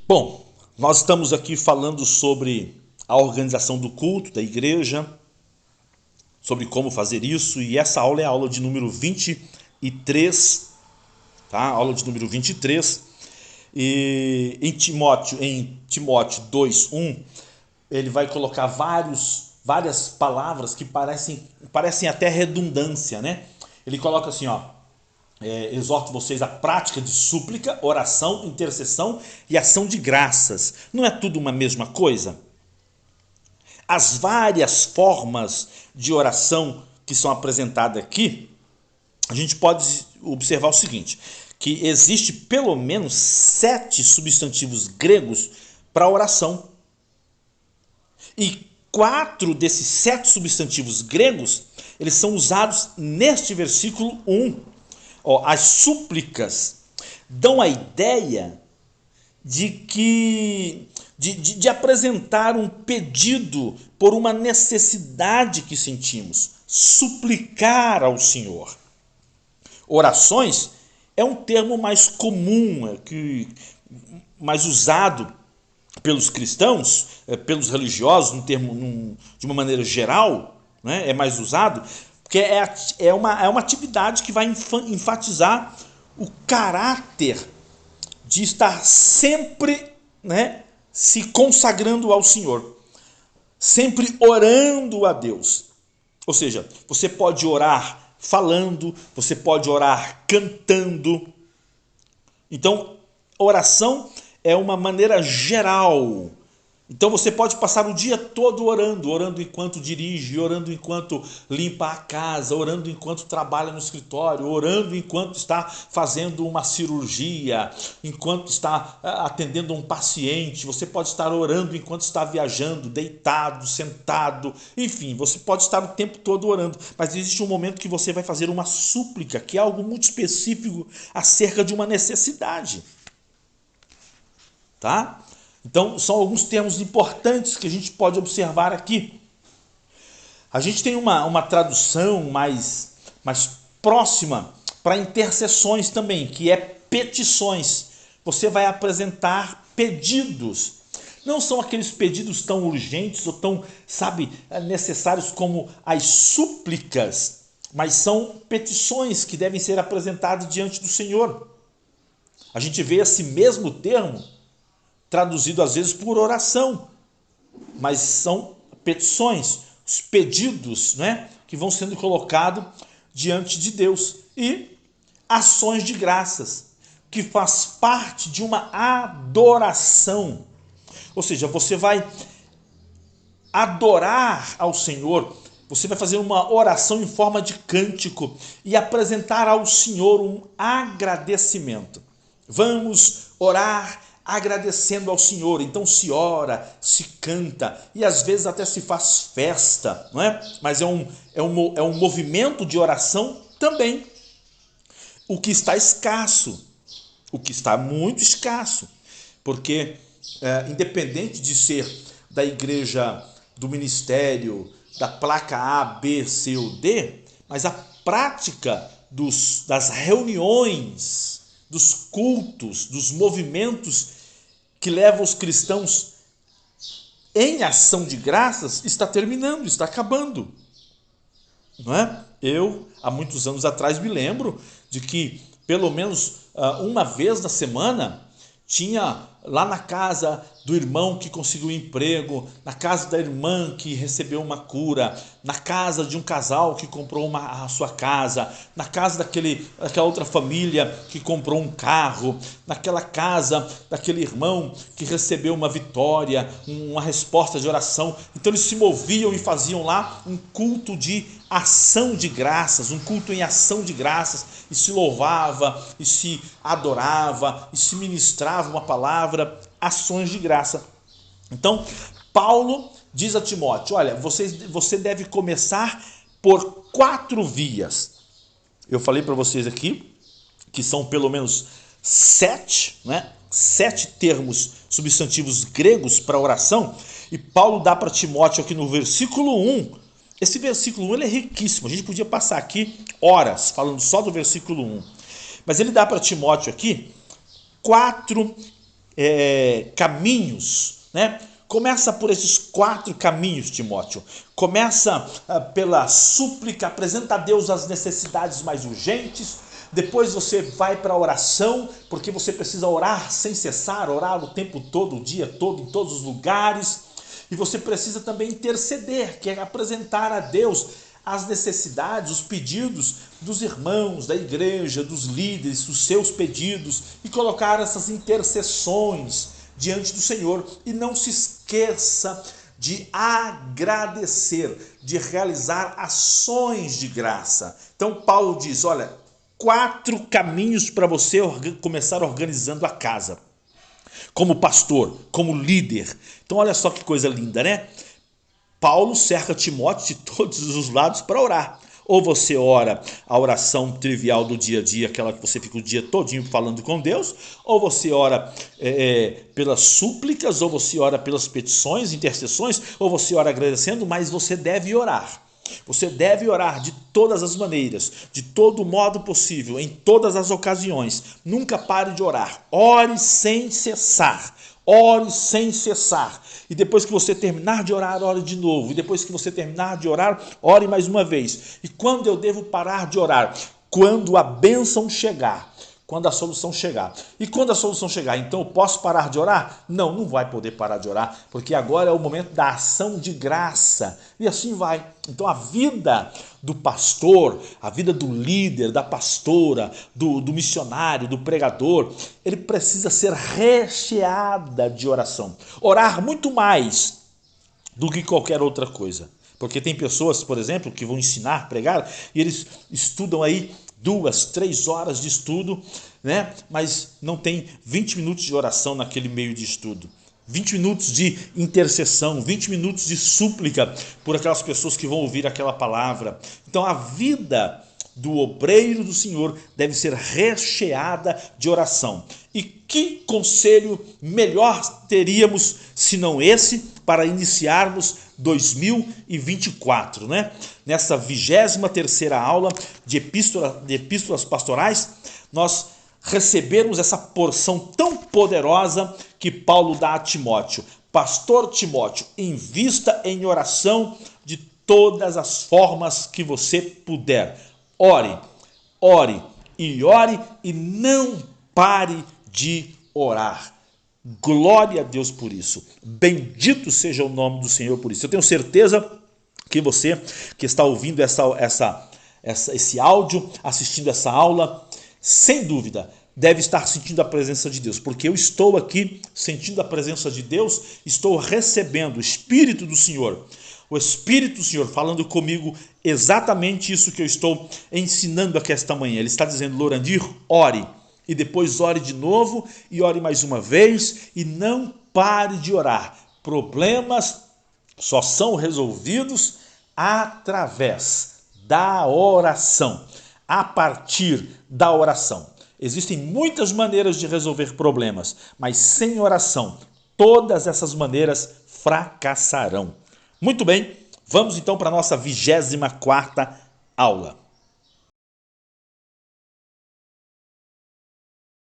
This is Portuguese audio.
Bom, nós estamos aqui falando sobre a organização do culto da igreja, sobre como fazer isso, e essa aula é a aula de número 23, tá? Aula de número 23. E em Timóteo 2:1, ele vai colocar várias palavras que parecem até redundância, né? Ele coloca assim, ó: exorto vocês à prática de súplica, oração, intercessão e ação de graças. Não é tudo uma mesma coisa? As várias formas de oração que são apresentadas aqui, a gente pode observar o seguinte, que existe pelo menos 7 substantivos gregos para oração. E 4 desses 7 substantivos gregos, eles são usados neste versículo 1. As súplicas dão a ideia de apresentar um pedido por uma necessidade que sentimos, suplicar ao Senhor. Orações é um termo mais comum, mais usado pelos cristãos, pelos religiosos, de uma maneira geral, né, é mais usado, porque é uma atividade que vai enfatizar o caráter de estar sempre, né, se consagrando ao Senhor, sempre orando a Deus. Ou seja, você pode orar falando, você pode orar cantando. Então, oração é uma maneira geral. Então você pode passar o dia todo orando enquanto dirige, orando enquanto limpa a casa, orando enquanto trabalha no escritório, orando enquanto está fazendo uma cirurgia, enquanto está atendendo um paciente. Você pode estar orando enquanto está viajando, deitado, sentado, enfim, você pode estar o tempo todo orando, mas existe um momento que você vai fazer uma súplica, que é algo muito específico acerca de uma necessidade. Tá? Então, são alguns termos importantes que a gente pode observar aqui. A gente tem uma tradução mais próxima para intercessões também, que é petições. Você vai apresentar pedidos. Não são aqueles pedidos tão urgentes ou tão, necessários como as súplicas, mas são petições que devem ser apresentadas diante do Senhor. A gente vê esse mesmo termo traduzido às vezes por oração, mas são petições, os pedidos, né, que vão sendo colocados diante de Deus. E ações de graças, que faz parte de uma adoração. Ou seja, você vai adorar ao Senhor, você vai fazer uma oração em forma de cântico e apresentar ao Senhor um agradecimento. Vamos orar agradecendo ao Senhor. Então se ora, se canta e às vezes até se faz festa, não é? Mas é um movimento de oração também. O que está escasso, o que está muito escasso, porque independente de ser da igreja, do ministério, da placa A, B, C ou D, mas a prática das reuniões, dos cultos, dos movimentos que levam os cristãos em ação de graças está terminando, está acabando. Não é? Eu, há muitos anos atrás, me lembro de que pelo menos uma vez na semana tinha lá na casa do irmão que conseguiu um emprego, na casa da irmã que recebeu uma cura, na casa de um casal que comprou a sua casa, na casa daquela outra família que comprou um carro, naquela casa daquele irmão que recebeu uma vitória, uma resposta de oração. Então eles se moviam e faziam lá um culto de ação de graças, um culto em ação de graças, e se louvava, e se adorava, e se ministrava uma palavra, ações de graça. Então, Paulo diz a Timóteo, olha, você deve começar por 4 vias. Eu falei para vocês aqui, que são pelo menos 7, né? 7 termos substantivos gregos para oração, e Paulo dá para Timóteo aqui no versículo 1. Esse versículo 1 ele é riquíssimo, a gente podia passar aqui horas falando só do versículo 1. Mas ele dá para Timóteo aqui 4 caminhos, né? Começa por esses 4 caminhos, Timóteo. Começa pela súplica, apresenta a Deus as necessidades mais urgentes. Depois você vai para a oração, porque você precisa orar sem cessar, orar o tempo todo, o dia todo, em todos os lugares. E você precisa também interceder, que é apresentar a Deus as necessidades, os pedidos dos irmãos, da igreja, dos líderes, os seus pedidos, e colocar essas intercessões diante do Senhor. E não se esqueça de agradecer, de realizar ações de graça. Então Paulo diz, olha, 4 caminhos para você começar organizando a casa. Como pastor, como líder. Então olha só que coisa linda, né? Paulo cerca Timóteo de todos os lados para orar. Ou você ora a oração trivial do dia a dia, aquela que você fica o dia todinho falando com Deus, ou você ora pelas súplicas, ou você ora pelas petições, intercessões, ou você ora agradecendo, mas você deve orar. Você deve orar de todas as maneiras, de todo modo possível, em todas as ocasiões. Nunca pare de orar. Ore sem cessar. Ore sem cessar. E depois que você terminar de orar, ore de novo. E depois que você terminar de orar, ore mais uma vez. E quando eu devo parar de orar? Quando a bênção chegar. Quando a solução chegar. E quando a solução chegar, então eu posso parar de orar? Não, não vai poder parar de orar, porque agora é o momento da ação de graça. E assim vai. Então a vida do pastor, a vida do líder, da pastora, do missionário, do pregador, ele precisa ser recheada de oração. Orar muito mais do que qualquer outra coisa. Porque tem pessoas, por exemplo, que vão ensinar, pregar, e eles estudam aí 2, 3 horas de estudo, né? Mas não tem 20 minutos de oração naquele meio de estudo. 20 minutos de intercessão, 20 minutos de súplica por aquelas pessoas que vão ouvir aquela palavra. Então a vida do obreiro do Senhor deve ser recheada de oração. E que conselho melhor teríamos, se não esse, para iniciarmos 2024, né? Nessa 23ª aula de epístolas pastorais, nós recebemos essa porção tão poderosa que Paulo dá a Timóteo. Pastor Timóteo, invista em oração de todas as formas que você puder. Ore, ore e não pare de orar. Glória a Deus por isso. Bendito seja o nome do Senhor por isso. Eu tenho certeza que você que está ouvindo esse áudio, assistindo essa aula, sem dúvida, deve estar sentindo a presença de Deus, porque eu estou aqui sentindo a presença de Deus, estou recebendo o Espírito do Senhor, o Espírito do Senhor falando comigo exatamente isso que eu estou ensinando aqui esta manhã. Ele está dizendo, Lorandir, ore, e depois ore de novo, e ore mais uma vez, e não pare de orar. Problemas só são resolvidos através da oração, a partir da oração. Existem muitas maneiras de resolver problemas, mas sem oração, todas essas maneiras fracassarão. Muito bem, vamos então para a nossa 24ª aula.